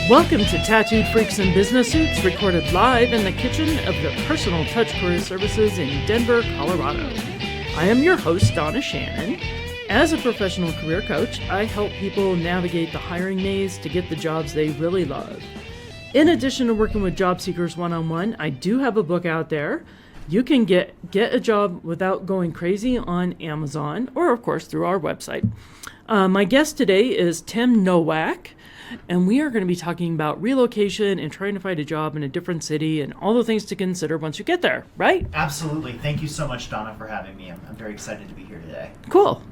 Welcome to Tattooed Freaks in Business Suits, recorded live in the kitchen of the Personal Touch Career Services in Denver, Colorado. I am your host, Donna Shannon. As a professional career coach, I help people navigate the hiring maze to get the jobs they really love. In addition to working with job seekers one-on-one, I do have a book out there. You can get a job without going crazy on Amazon, or of course through our website. My guest today is Tim Nowak. And we are going to be talking about relocation and trying to find a job in a different city and all the things to consider once you get there, right? Absolutely. Thank you so much, Donna, for having me. I'm very excited to be here today. Cool.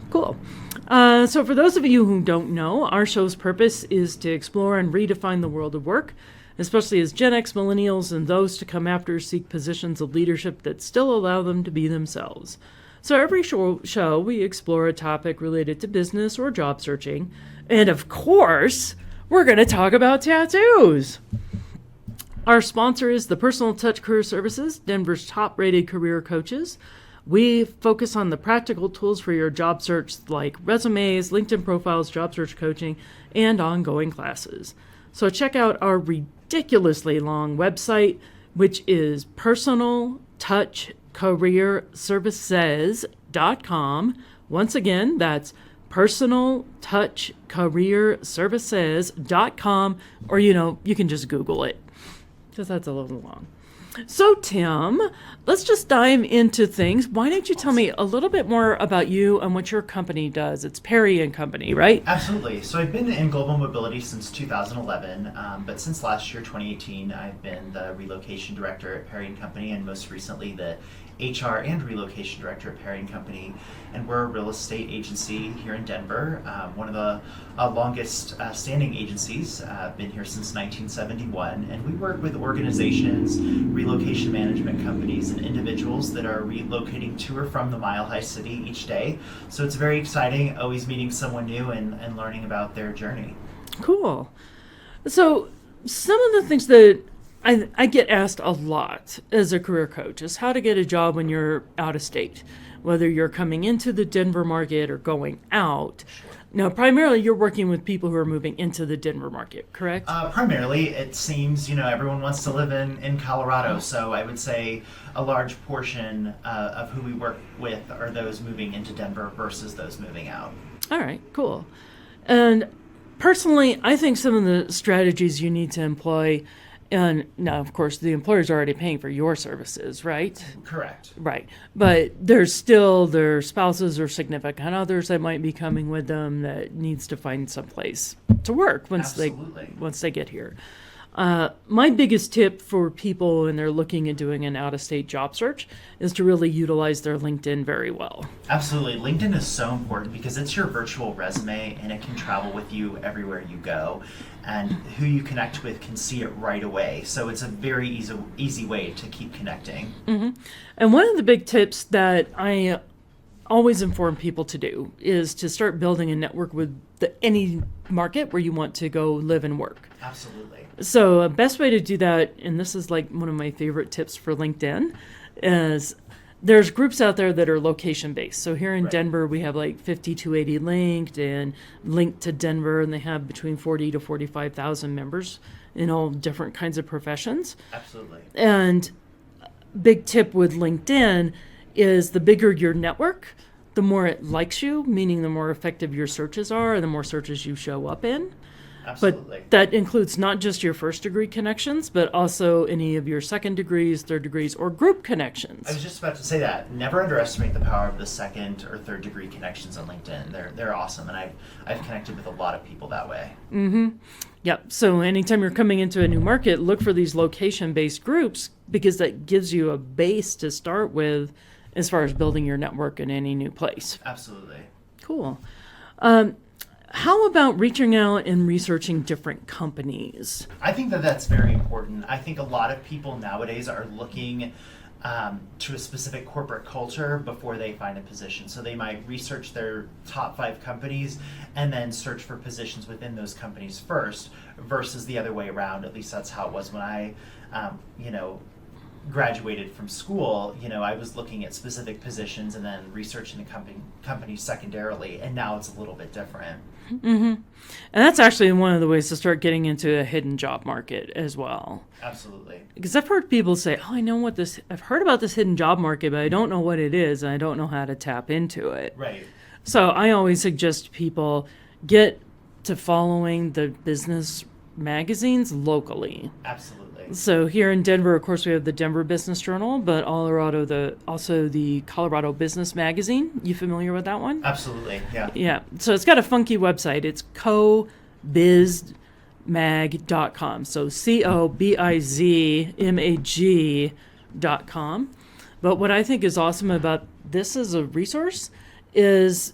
So for those of you who don't know, our show's purpose is to explore and redefine the world of work, especially as Gen X millennials and those to come after seek positions of leadership that still allow them to be themselves. So every show we explore a topic related to business or job searching. And of course, we're going to talk about tattoos. Our sponsor is the Personal Touch Career Services, Denver's top-rated career coaches. We focus on the practical tools for your job search like resumes, LinkedIn profiles, job search coaching, and ongoing classes. So check out our ridiculously long website, which is personaltouchcareerservices.com. Once again, that's personaltouchcareerservices.com, or you can just Google it because that's a little long. So Tim, let's just dive into things. Why don't you tell me a little bit more about you and what your company does? It's Perry & Company, right? Absolutely. So I've been in global mobility since 2011, but since last year, 2018, I've been the Relocation Director at Perry & Company, and most recently the HR and Relocation Director at Perry & Company. And we're a real estate agency here in Denver, one of the longest standing agencies. Been here since 1971, and we work with organizations, relocation management companies, and individuals that are relocating to or from the Mile High City each day. So it's very exciting, always meeting someone new and learning about their journey. Cool. So some of the things that I get asked a lot as a career coach is how to get a job when you're out of state, whether you're coming into the Denver market or going out. Sure. Now, primarily you're working with people who are moving into the Denver market, correct? Primarily, it seems, everyone wants to live in Colorado, so I would say a large portion of who we work with are those moving into Denver versus those moving out. All right, cool. And personally, I think some of the strategies you need to employ, and now, of course, the employer's already paying for your services, right? Correct. Right. But there's still their spouses or significant others that might be coming with them that needs to find some place to work once they get here. My biggest tip for people when they're looking at doing an out-of-state job search is to really utilize their LinkedIn very well. Absolutely. LinkedIn is so important because it's your virtual resume and it can travel with you everywhere you go. And who you connect with can see it right away. So it's a very easy way to keep connecting. Mm-hmm. And one of the big tips that I always inform people to do is to start building a network with any market where you want to go live and work. Absolutely. So a best way to do that, and this is like one of my favorite tips for LinkedIn, is there's groups out there that are location-based. So here in Denver, we have like 5280 linked and linked to Denver, and they have between 40 to 45,000 members in all different kinds of professions. Absolutely. And big tip with LinkedIn is the bigger your network, the more it likes you, meaning the more effective your searches are and the more searches you show up in. Absolutely. But that includes not just your first degree connections, but also any of your second degrees, third degrees, or group connections. I was just about to say that. Never underestimate the power of the second or third degree connections on LinkedIn. They're awesome, and I've connected with a lot of people that way. Mm-hmm. Yep. So anytime you're coming into a new market, look for these location-based groups because that gives you a base to start with as far as building your network in any new place. Absolutely. Cool. How about reaching out and researching different companies? I think that's very important. I think a lot of people nowadays are looking to a specific corporate culture before they find a position. So they might research their top 5 companies and then search for positions within those companies first versus the other way around. At least that's how it was when I, graduated from school, I was looking at specific positions and then researching the company secondarily, and now it's a little bit different. And that's actually one of the ways to start getting into a hidden job market as well. Absolutely. Because I've heard people say, I've heard about this hidden job market, but I don't know what it is, and I don't know how to tap into it. Right. So I always suggest people get to following the business magazines locally. Absolutely. So here in Denver, of course, we have the Denver Business Journal, but also the Colorado Business Magazine. You familiar with that one? Absolutely, yeah. Yeah. So it's got a funky website. It's cobizmag.com. So COBIZMAG.com. But what I think is awesome about this as a resource is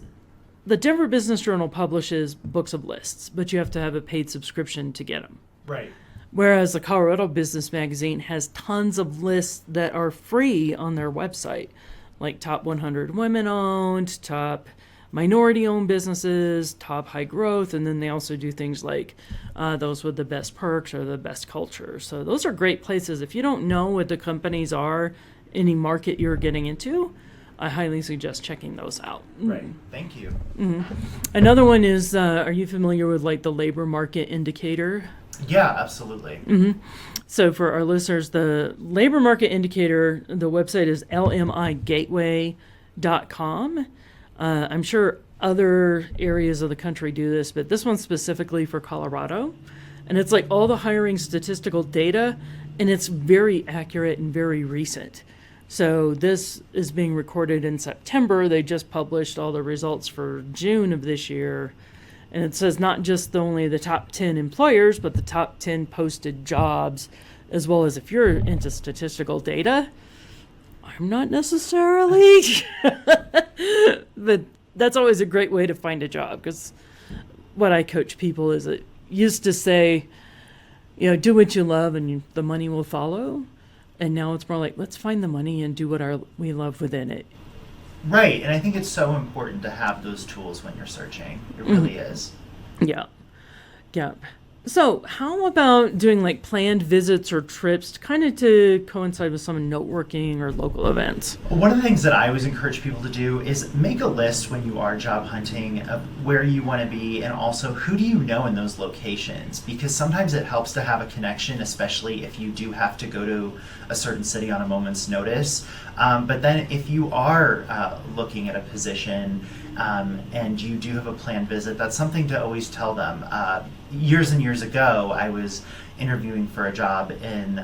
the Denver Business Journal publishes books of lists, but you have to have a paid subscription to get them. Right. Whereas the Colorado Business Magazine has tons of lists that are free on their website, like top 100 women-owned, top minority-owned businesses, top high growth, and then they also do things like those with the best perks or the best culture. So those are great places. If you don't know what the companies are, any market you're getting into, I highly suggest checking those out. Right. Thank you. Another one is, are you familiar with like the labor market indicator? Yeah, absolutely. So for our listeners, the labor market indicator, the website is lmigateway.com. I'm sure other areas of the country do this, but this one's specifically for Colorado. And it's like all the hiring statistical data, and it's very accurate and very recent. So this is being recorded in September. They just published all the results for June of this year. And it says not just only the top 10 employers, but the top 10 posted jobs, as well as if you're into statistical data. I'm not necessarily, but that's always a great way to find a job, because what I coach people is it used to say, do what you love and the money will follow. And now it's more like, let's find the money and do what we love within it. Right, and I think it's so important to have those tools when you're searching. It really is. Yeah. So how about doing like planned visits or trips kind of to coincide with some networking or local events? One of the things that I always encourage people to do is make a list when you are job hunting of where you want to be, and also who do you know in those locations, because sometimes it helps to have a connection, especially if you do have to go to a certain city on a moment's notice. But then if you are looking at a position and you do have a planned visit, that's something to always tell them. Years and years ago, I was interviewing for a job in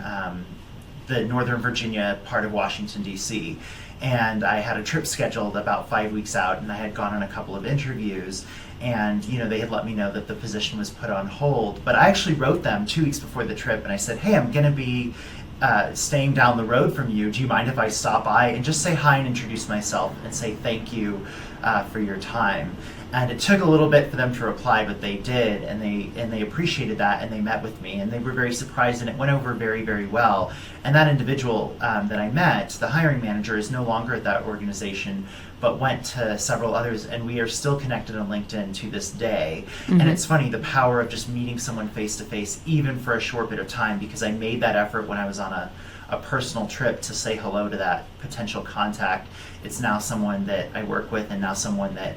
the Northern Virginia part of Washington, D.C., and I had a trip scheduled about 5 weeks out, and I had gone on a couple of interviews, and they had let me know that the position was put on hold. But I actually wrote them 2 weeks before the trip, and I said, hey, I'm going to be staying down the road from you. Do you mind if I stop by and just say hi and introduce myself and say thank you for your time? And it took a little bit for them to reply, but they did, and they appreciated that, and they met with me, and they were very surprised, and it went over very, very well. And that individual that I met, the hiring manager, is no longer at that organization, but went to several others, and we are still connected on LinkedIn to this day. And it's funny, the power of just meeting someone face to face, even for a short bit of time, because I made that effort when I was on a personal trip to say hello to that potential contact. It's now someone that I work with, and now someone that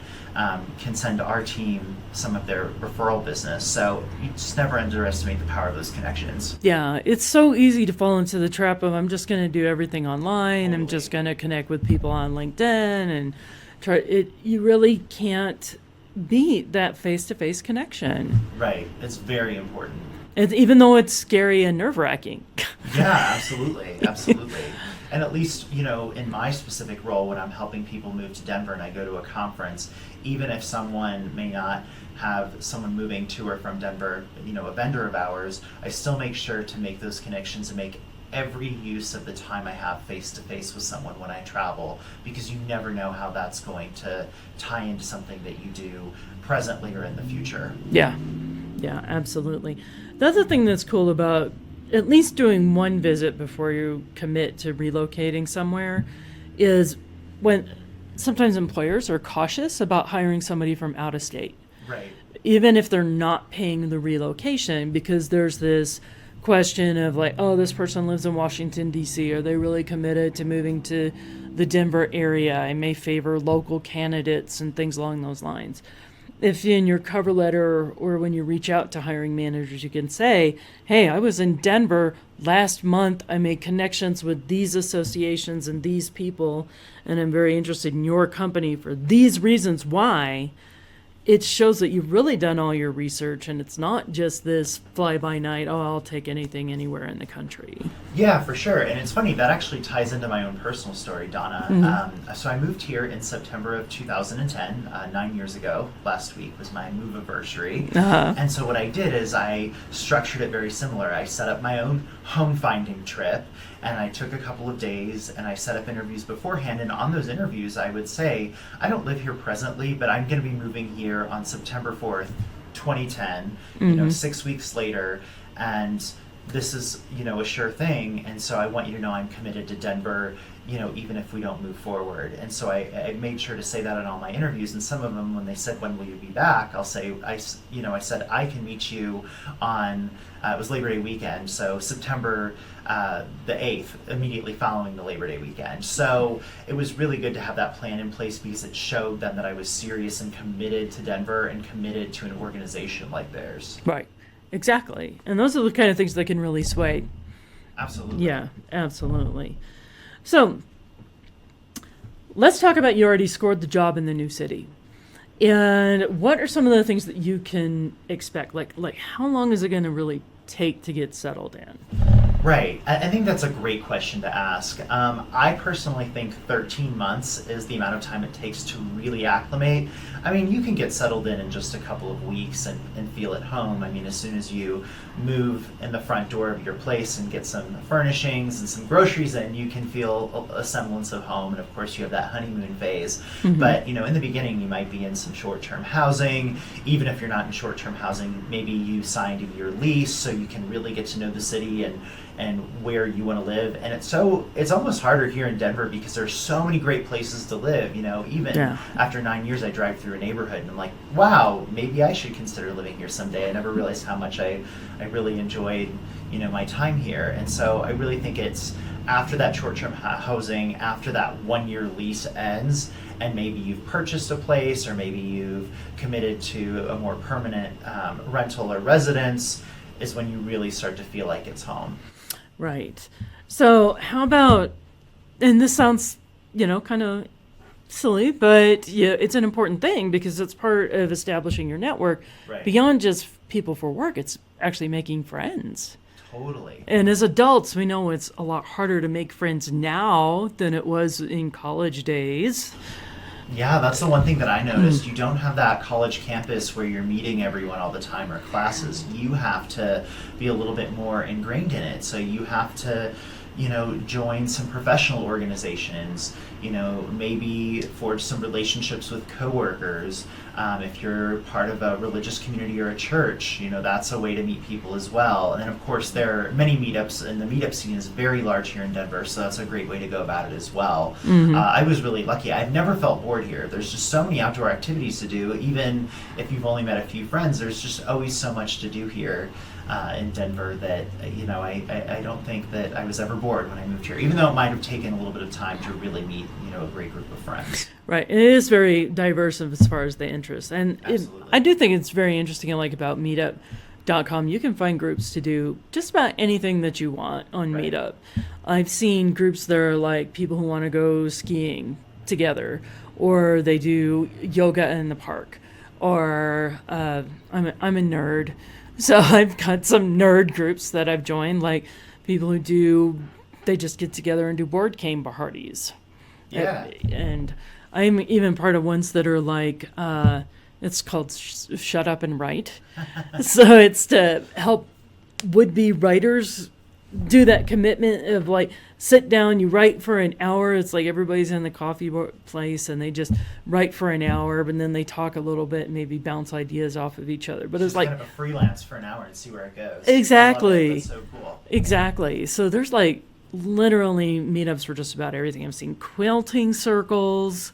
can send to our team some of their referral business. So you just never underestimate the power of those connections. Yeah, it's so easy to fall into the trap of I'm just going to do everything online. Totally. I'm just going to connect with people on LinkedIn and try it. You really can't beat that face-to-face connection. Right. It's very important. Even though it's scary and nerve-wracking. Yeah, absolutely. And at least, in my specific role, when I'm helping people move to Denver and I go to a conference, even if someone may not have someone moving to or from Denver, a vendor of ours, I still make sure to make those connections and make every use of the time I have face-to-face with someone when I travel, because you never know how that's going to tie into something that you do presently or in the future. Yeah, absolutely. The other thing that's cool about at least doing one visit before you commit to relocating somewhere is when sometimes employers are cautious about hiring somebody from out of state. Right. Even if they're not paying the relocation, because there's this question of like, oh, this person lives in Washington, D.C. Are they really committed to moving to the Denver area? I may favor local candidates and things along those lines. If in your cover letter or when you reach out to hiring managers, you can say, hey, I was in Denver last month. I made connections with these associations and these people, and I'm very interested in your company for these reasons why. It shows that you've really done all your research, and it's not just this fly-by-night, oh, I'll take anything anywhere in the country. Yeah, for sure. And it's funny, that actually ties into my own personal story, Donna. Mm-hmm. So I moved here in September of 2010, 9 years ago. Last week was my move anniversary. Uh-huh. And so what I did is I structured it very similar. I set up my own home finding trip, and I took a couple of days and I set up interviews beforehand. And on those interviews, I would say, I don't live here presently, but I'm going to be moving here on September 4th, 2010, 6 weeks later. And this is, a sure thing. And so I want you to know I'm committed to Denver, even if we don't move forward. And so I made sure to say that in all my interviews. And some of them, when they said, when will you be back? I'll say, I said, I can meet you on, it was Labor Day weekend. So September the 8th, immediately following the Labor Day weekend. So it was really good to have that plan in place because it showed them that I was serious and committed to Denver and committed to an organization like theirs. Right. Exactly. And those are the kind of things that can really sway. Absolutely. Yeah, absolutely. So let's talk about, you already scored the job in the new city. And what are some of the things that you can expect? Like how long is it going to really take to get settled in? Right. I think that's a great question to ask. I personally think 13 months is the amount of time it takes to really acclimate. I mean, you can get settled in just a couple of weeks and feel at home. I mean, as soon as you move in the front door of your place and get some furnishings and some groceries in, you can feel a semblance of home. And of course, you have that honeymoon phase. Mm-hmm. But, in the beginning, you might be in some short-term housing. Even if you're not in short-term housing, maybe you signed a year lease so you can really get to know the city and where you want to live. And it's almost harder here in Denver because there's so many great places to live. Even after 9 years, I drive through a neighborhood and I'm like, wow, maybe I should consider living here someday. I never realized how much I really enjoyed my time here. And so I really think it's after that short-term housing, after that 1 year lease ends, and maybe you've purchased a place or maybe you've committed to a more permanent rental or residence, is when you really start to feel like it's home. Right. So how about, and this sounds, kind of silly, but it's an important thing because it's part of establishing your network. Right. Beyond just people for work, it's actually making friends. Totally. And as adults, we know it's a lot harder to make friends now than it was in college days. Yeah, that's the one thing that I noticed. You don't have that college campus where you're meeting everyone all the time or classes. You have to be a little bit more ingrained in it. So you have to, join some professional organizations, maybe forge some relationships with coworkers. If you're part of a religious community or a church, that's a way to meet people as well. And then, of course, there are many meetups, and the meetup scene is very large here in Denver, so that's a great way to go about it as well. Mm-hmm. I was really lucky. I've never felt bored here. There's just so many outdoor activities to do. Even if you've only met a few friends, there's just always so much to do here in Denver that, I don't think that I was ever bored when I moved here, even though it might have taken a little bit of time to really meet, a great group of friends. Right. It is very diverse as far as the interests. And I do think it's very interesting, like about meetup.com, you can find groups to do just about anything that you want on Right. Meetup. I've seen groups that are like people who want to go skiing together, or they do yoga in the park, or I'm a nerd. So I've got some nerd groups that I've joined, like people who they just get together and do board game parties. Yeah. And I'm even part of ones that are like, it's called Shut Up and Write. So it's to help would-be writers do that commitment of like, sit down, you write for an hour. It's like everybody's in the coffee place and they just write for an hour, but then they talk a little bit and maybe bounce ideas off of each other. But it's like kind of a freelance for an hour and see where it goes. Exactly. I love it. That's so cool. Exactly. So there's like literally meetups for just about everything. I've seen quilting circles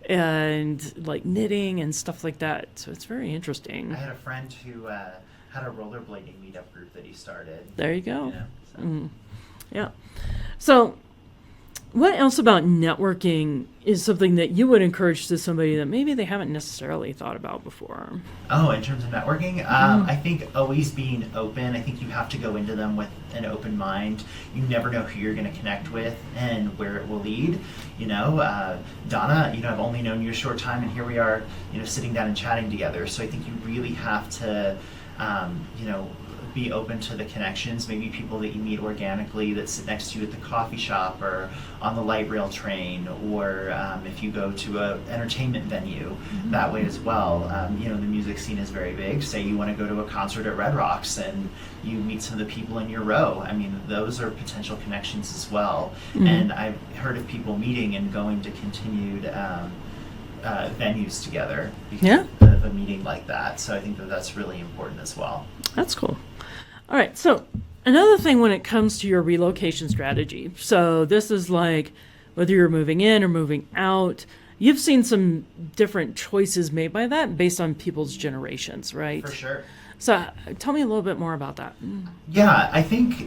and like knitting and stuff like that. So it's very interesting. I had a friend who had a rollerblading meetup group that he started. There you go. You know, so. Yeah. So, what else about networking is something that you would encourage to somebody that maybe they haven't necessarily thought about before? Oh, in terms of networking, I think always being open. I think you have to go into them with an open mind. You never know who you're going to connect with and where it will lead. You know, Donna, you know, I've only known you a short time, and here we are, you know, sitting down and chatting together. So I think you really have to, you know, be open to the connections, maybe people that you meet organically that sit next to you at the coffee shop or on the light rail train, or if you go to a entertainment venue, that way as well. You know, the music scene is very big. Say you want to go to a concert at Red Rocks and you meet some of the people in your row. I mean, those are potential connections as well. And I've heard of people meeting and going to continued venues together because of a meeting like that. So I think that that's really important as well. That's cool. All right, so another thing when it comes to your relocation strategy, so this is like whether you're moving in or moving out, you've seen some different choices made by that based on people's generations, right? For sure. So tell me a little bit more about that. Yeah, I think,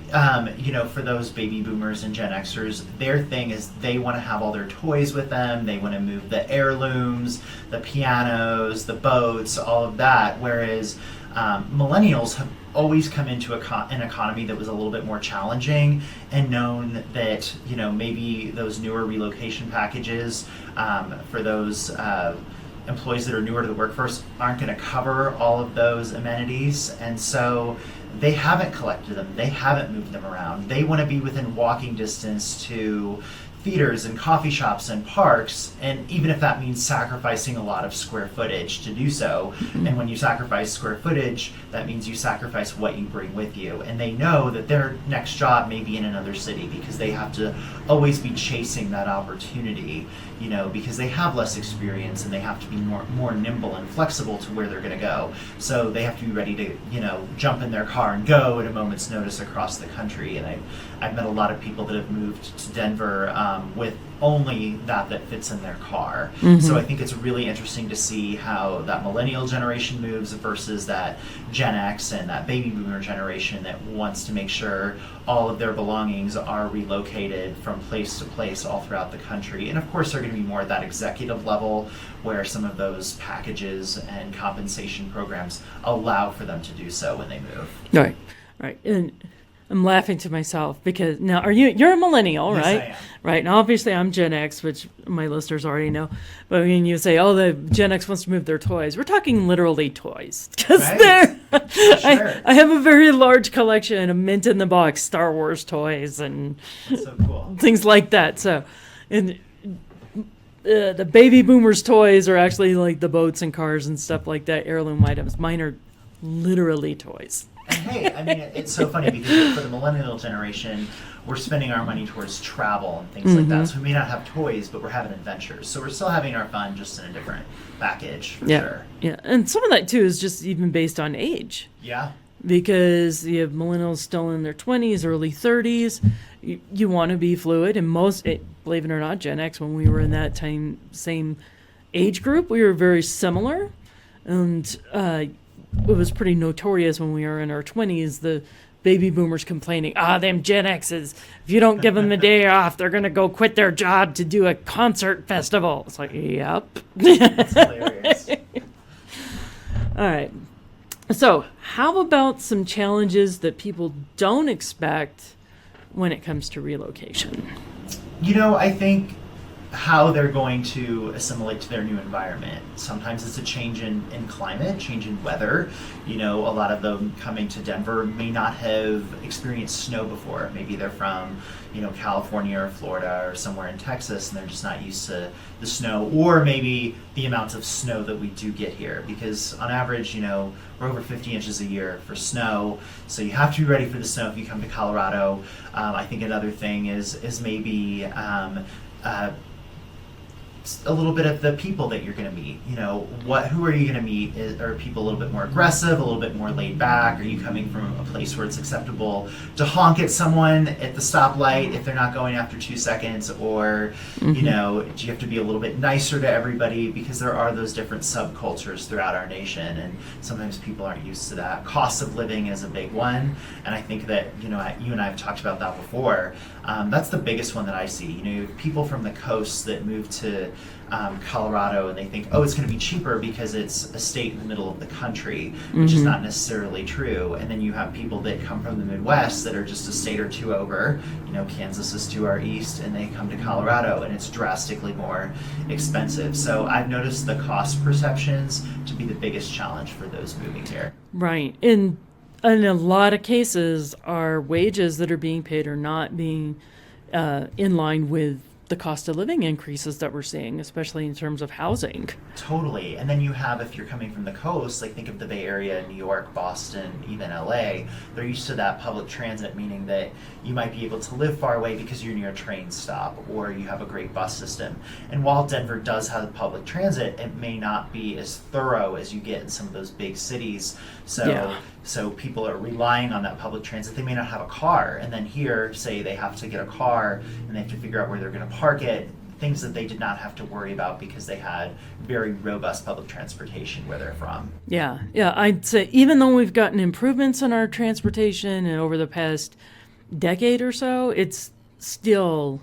you know, for those baby boomers and Gen Xers, their thing is they want to have all their toys with them. They want to move the heirlooms, the pianos, the boats, all of that. Whereas millennials have always come into an economy that was a little bit more challenging and known that, you know, maybe those newer relocation packages for those employees that are newer to the workforce aren't going to cover all of those amenities, and so they haven't collected them, they haven't moved them around. They want to be within walking distance to theaters and coffee shops and parks, and even if that means sacrificing a lot of square footage to do so. And when you sacrifice square footage, that means you sacrifice what you bring with you. And they know that their next job may be in another city because they have to always be chasing that opportunity, you know, because they have less experience and they have to be more nimble and flexible to where they're going to go. So they have to be ready to, you know, jump in their car and go at a moment's notice across the country. And I've met a lot of people that have moved to Denver with only that fits in their car. So I think it's really interesting to see how that millennial generation moves versus that Gen X and that baby boomer generation that wants to make sure all of their belongings are relocated from place to place all throughout the country. And of course they're going to be more at that executive level where some of those packages and compensation programs allow for them to do so when they move. Right. And I'm laughing to myself because now you're a millennial, Yes, right? I am. Right. And obviously I'm Gen X, which my listeners already know. But when you say, oh, the Gen X wants to move their toys, we're talking literally toys. Because Right. Sure. I have a very large collection of mint in the box Star Wars toys and That's so cool. things like that. So, and the baby boomers' toys are actually like the boats and cars and stuff like that, heirloom items. Mine are literally toys. And hey, I mean, it's so funny because for the millennial generation, we're spending our money towards travel and things like that. So we may not have toys, but we're having adventures. So we're still having our fun, just in a different package, for sure. Yeah, and some of that too is just even based on age. Yeah. Because you have millennials still in their 20s, early 30s. You want to be fluid, and believe it or not, Gen X, when we were in that same age group, we were very similar, and it was pretty notorious when we were in our 20s, the baby boomers complaining, them Gen X's, if you don't give them the day off, they're going to go quit their job to do a concert festival. It's like, yep. That's hilarious. All right. So how about some challenges that people don't expect when it comes to relocation? You know, I think how they're going to assimilate to their new environment. Sometimes it's a change in climate, change in weather. You know, a lot of them coming to Denver may not have experienced snow before. Maybe they're from, you know, California or Florida or somewhere in Texas, and they're just not used to the snow, or maybe the amounts of snow that we do get here. Because on average, you know, we're over 50 inches a year for snow, so you have to be ready for the snow if you come to Colorado. a little bit of the people that you're going to meet. Who are you going to meet? Are people a little bit more aggressive, a little bit more laid back? Are you coming from a place where it's acceptable to honk at someone at the stoplight if they're not going after 2 seconds? Or, do you have to be a little bit nicer to everybody? Because there are those different subcultures throughout our nation, and sometimes people aren't used to that. Cost of living is a big one, and I think that, you and I have talked about that before. That's the biggest one that I see. You have people from the coast that move to Colorado, and they think, it's going to be cheaper because it's a state in the middle of the country, which is not necessarily true. And then you have people that come from the Midwest that are just a state or two over. Kansas is to our east, and they come to Colorado, and it's drastically more expensive. So I've noticed the cost perceptions to be the biggest challenge for those moving here. Right. In a lot of cases, our wages that are being paid are not being in line with the cost of living increases that we're seeing, especially in terms of housing. Totally. And then you have, if you're coming from the coast, like think of the Bay Area, New York, Boston, even LA, they're used to that public transit, meaning that you might be able to live far away because you're near a train stop or you have a great bus system. And while Denver does have public transit, it may not be as thorough as you get in some of those big cities. So people are relying on that public transit. They may not have a car. And then here, say they have to get a car and they have to figure out where they're going to park it, things that they did not have to worry about because they had very robust public transportation where they're from. Yeah. I'd say even though we've gotten improvements in our transportation and over the past decade or so, it's still,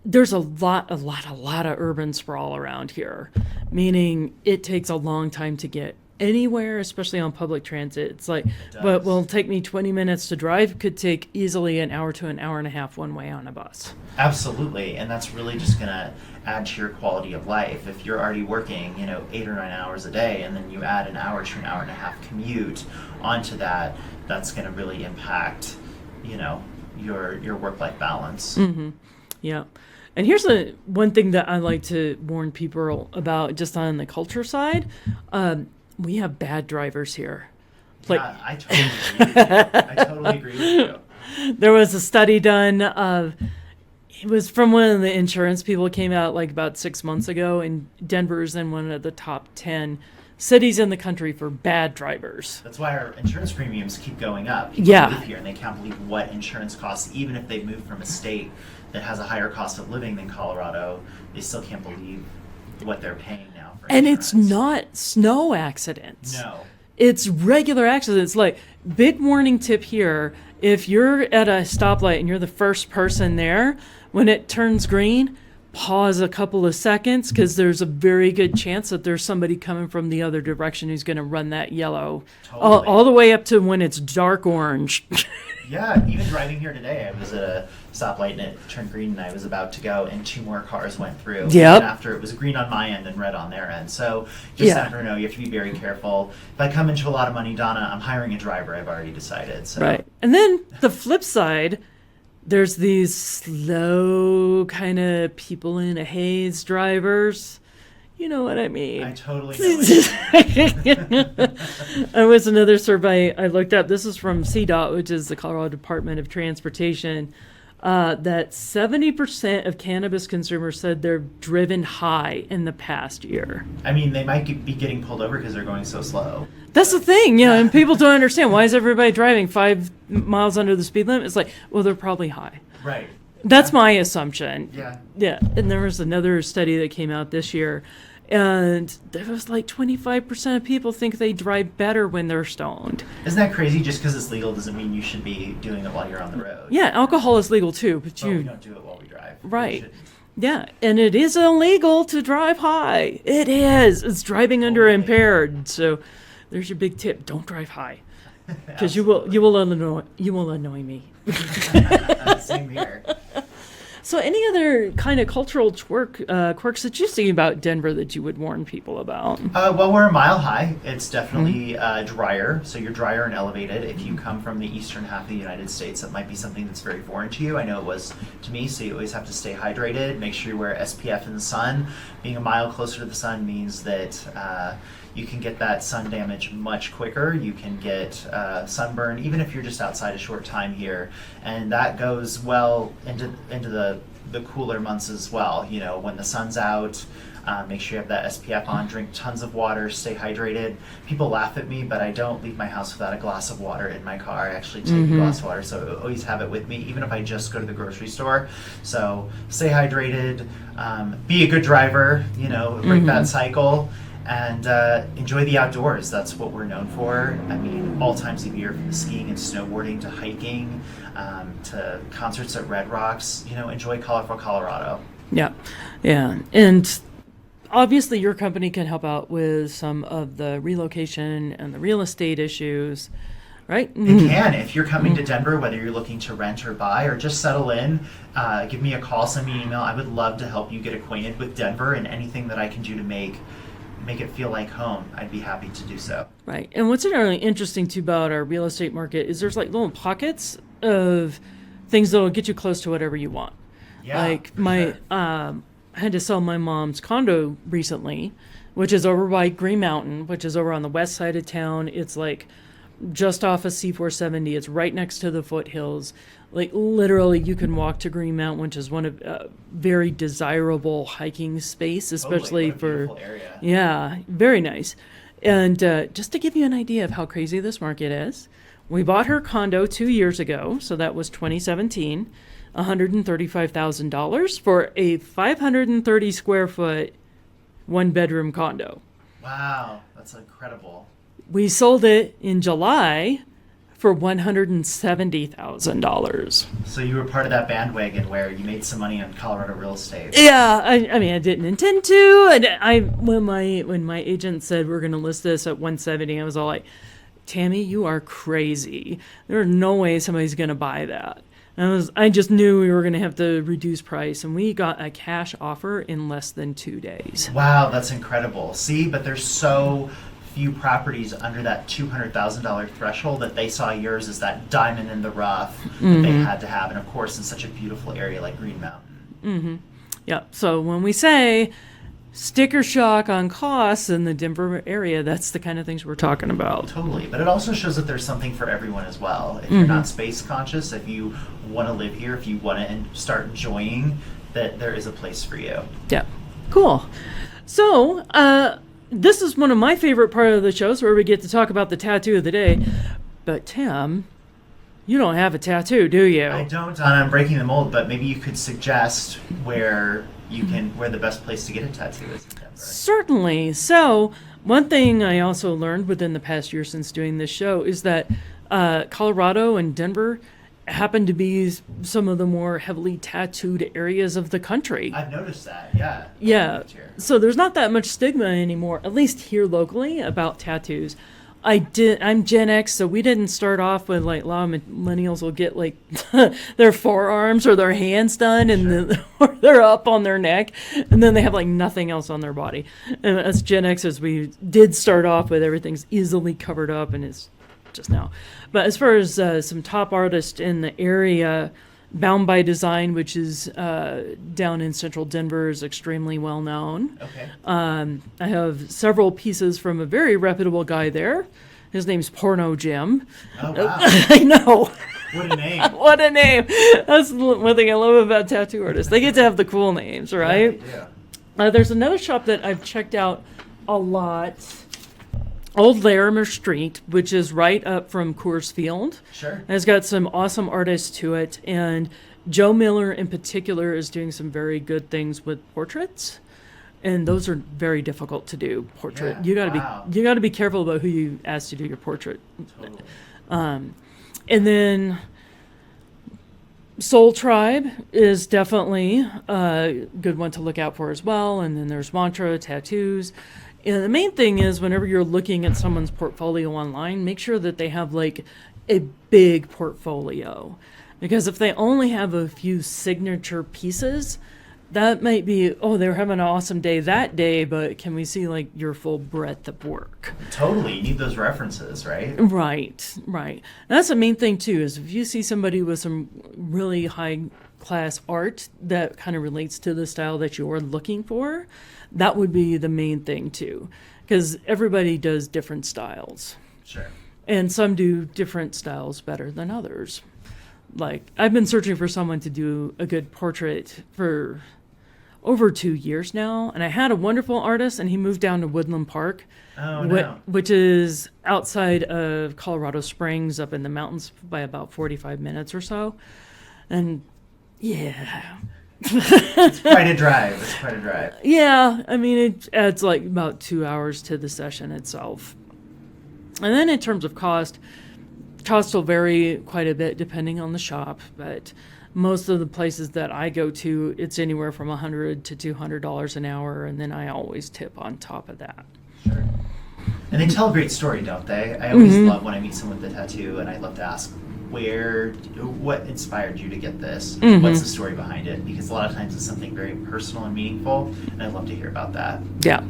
there's a lot of urban sprawl around here, meaning it takes a long time to get anywhere, especially on public transit. It's like, but will take me 20 minutes to drive, could take easily an hour to an hour and a half one way on a bus. Absolutely. And that's really just going to add to your quality of life. If you're already working, 8 or 9 hours a day, and then you add an hour to an hour and a half commute onto that, that's going to really impact, your work-life balance. Mm-hmm. Yeah. And here's one thing that I like to warn people about just on the culture side. We have bad drivers here. I totally agree with you. There was a study done it was from one of the insurance people, came out like about 6 months ago, and Denver's in one of the top 10 cities in the country for bad drivers. That's why our insurance premiums keep going up. People live here and they can't believe what insurance costs, even if they move from a state that has a higher cost of living than Colorado, they still can't believe what they're paying now for and insurance. It's not snow accidents. No. It's regular accidents. Like, big warning tip here, if you're at a stoplight and you're the first person there, when it turns green, pause a couple of seconds, because there's a very good chance that there's somebody coming from the other direction who's going to run that yellow all the way up to when it's dark orange. Yeah, even driving here today, I was at a stoplight and it turned green and I was about to go and 2 more cars went through. Yep. And after it was green on my end and red on their end. So just never know. You have to be very careful. If I come into a lot of money, Donna, I'm hiring a driver. I've already decided. So. Right. And then the flip side, there's these slow kind of people in a haze drivers. You know what I mean? I totally know. There was another survey I looked up. This is from CDOT, which is the Colorado Department of Transportation, that 70% of cannabis consumers said they're driven high in the past year. I mean, they might be getting pulled over because they're going so slow. That's the thing, and people don't understand. Why is everybody driving 5 miles under the speed limit? It's like, well, they're probably high. Right. That's my assumption. Yeah. Yeah. And there was another study that came out this year, and there was like 25% of people think they drive better when they're stoned. Isn't that crazy? Just because it's legal doesn't mean you should be doing it while you're on the road. Yeah, alcohol is legal too, but we don't do it while we drive. Right. Yeah, and it is illegal to drive high. It is. It's driving under impaired. So there's your big tip. Don't drive high. Because you will annoy me. Same here. So any other kind of cultural quirks that you see about Denver that you would warn people about? Well, we're a mile high. It's definitely drier. So you're drier and elevated. If you come from the eastern half of the United States, that might be something that's very foreign to you. I know it was to me, so you always have to stay hydrated. Make sure you wear SPF in the sun. Being a mile closer to the sun means that you can get that sun damage much quicker. You can get sunburn, even if you're just outside a short time here. And that goes well into the the cooler months as well. You know, when the sun's out, make sure you have that SPF on, drink tons of water, stay hydrated. People laugh at me, but I don't leave my house without a glass of water in my car. I actually take a glass of water, so I always have it with me, even if I just go to the grocery store. So stay hydrated, be a good driver, you know, break that cycle, and enjoy the outdoors. That's what we're known for. I mean, all times of year, from skiing and snowboarding to hiking, to concerts at Red Rocks. You know, enjoy colorful Colorado. Yeah, yeah. And obviously your company can help out with some of the relocation and the real estate issues, right? It can. If you're coming to Denver, whether you're looking to rent or buy or just settle in, give me a call, send me an email. I would love to help you get acquainted with Denver, and anything that I can do to make it feel like home, I'd be happy to do so. Right. And what's really interesting too about our real estate market is there's like little pockets of things that will get you close to whatever you want. Yeah, like my I had to sell my mom's condo recently, which is over by Green Mountain, which is over on the west side of town. It's like just off of C470. It's right next to the foothills. Like literally you can walk to Green Mountain, which is one of very desirable hiking space, especially for beautiful area. Yeah, very nice. And just to give you an idea of how crazy this market is, we bought her condo 2 years ago, so that was 2017, $135,000 for a 530 square foot, 1-bedroom condo. Wow, that's incredible. We sold it in July for $170,000. So you were part of that bandwagon where you made some money on Colorado real estate. Yeah, I mean, I didn't intend to. And when my agent said we're going to list this at 170, I was all like, Tammy, you are crazy. There are no way somebody's going to buy that. I just knew we were going to have to reduce price, and we got a cash offer in less than 2 days. Wow, that's incredible. See, but there's so few properties under that $200,000 threshold that they saw yours as that diamond in the rough that they had to have, and of course in such a beautiful area like Green Mountain. Yeah, so when we say sticker shock on costs in the Denver area, that's the kind of things we're talking about. Totally, but it also shows that there's something for everyone as well. If you're not space conscious, if you want to live here, if you want to start enjoying, that there is a place for you. Yeah, cool. So this is one of my favorite part of the shows where we get to talk about the tattoo of the day. But Tim, you don't have a tattoo, do you? I don't, and I'm breaking the mold, but maybe you could suggest where the best place to get a tattoo is in Denver. Certainly. So one thing I also learned within the past year since doing this show is that Colorado and Denver happen to be some of the more heavily tattooed areas of the country. I've noticed that, yeah. Yeah. So there's not that much stigma anymore, at least here locally, about tattoos. I'm Gen X, so we didn't start off with like a lot of millennials will get like their forearms or their hands done, and or they're up on their neck, and then they have like nothing else on their body. And as Gen Xers, we did start off with everything's easily covered up, and it's just now. But as far as some top artists in the area, Bound by Design, which is down in central Denver, is extremely well known. Okay. I have several pieces from a very reputable guy there. His name's Porno Jim. Oh, wow. I know. What a name. What a name. That's one thing I love about tattoo artists. They get to have the cool names, right? Yeah. There's another shop that I've checked out a lot. Old Larimer Street, which is right up from Coors Field. Sure. It's got some awesome artists to it, and Joe Miller in particular is doing some very good things with portraits, and those are very difficult to do. Portrait. Yeah. You gotta be careful about who you ask to do your portrait. Totally. And then Soul Tribe is definitely a good one to look out for as well. And then there's Mantra Tattoos. And the main thing is whenever you're looking at someone's portfolio online, make sure that they have like a big portfolio. Because if they only have a few signature pieces, that might be, they're having an awesome day that day, but can we see like your full breadth of work? Totally. You need those references, right? Right. And that's the main thing too, is if you see somebody with some really high class art that kind of relates to the style that you're looking for, that would be the main thing too, because everybody does different styles. Sure. And some do different styles better than others. like, I've been searching for someone to do a good portrait for over 2 years now, and I had a wonderful artist, and he moved down to Woodland Park, which is outside of Colorado Springs, up in the mountains by about 45 minutes or so. And yeah, It's quite a drive. It's quite a drive. yeah, I mean, it adds like about 2 hours to the session itself. And then in terms of cost will vary quite a bit depending on the shop, but most of the places that I go to, it's anywhere from $100 to $200 an hour, and then I always tip on top of that. Sure. And they tell a great story, don't they? I always love when I meet someone with a tattoo, and I love to ask, what inspired you to get this? What's the story behind it? Because a lot of times it's something very personal and meaningful, and I'd love to hear about that. Yeah,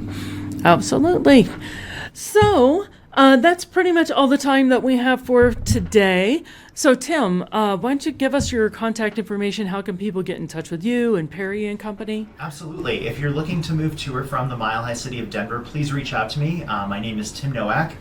absolutely. So that's pretty much all the time that we have for today. So Tim, why don't you give us your contact information? How can people get in touch with you and Perry and Company? Absolutely. If you're looking to move to or from the Mile High city of Denver, please reach out to me. My name is Tim Nowak.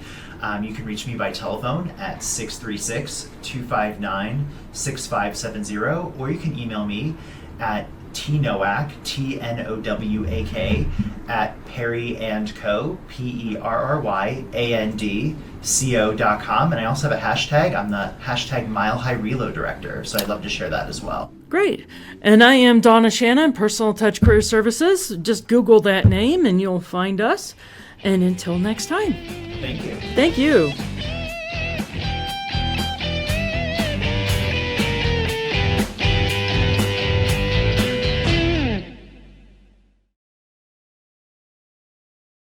You can reach me by telephone at 636-259-6570, or you can email me at tnowak, T-N-O-W-A-K, at perryandco, PERRYANDCO.com. And I also have a hashtag. I'm the hashtag Mile High Relo Director, so I'd love to share that as well. Great. And I am Donna Shannon, Personal Touch Career Services. Just Google that name and you'll find us. And until next time. Thank you. Thank you.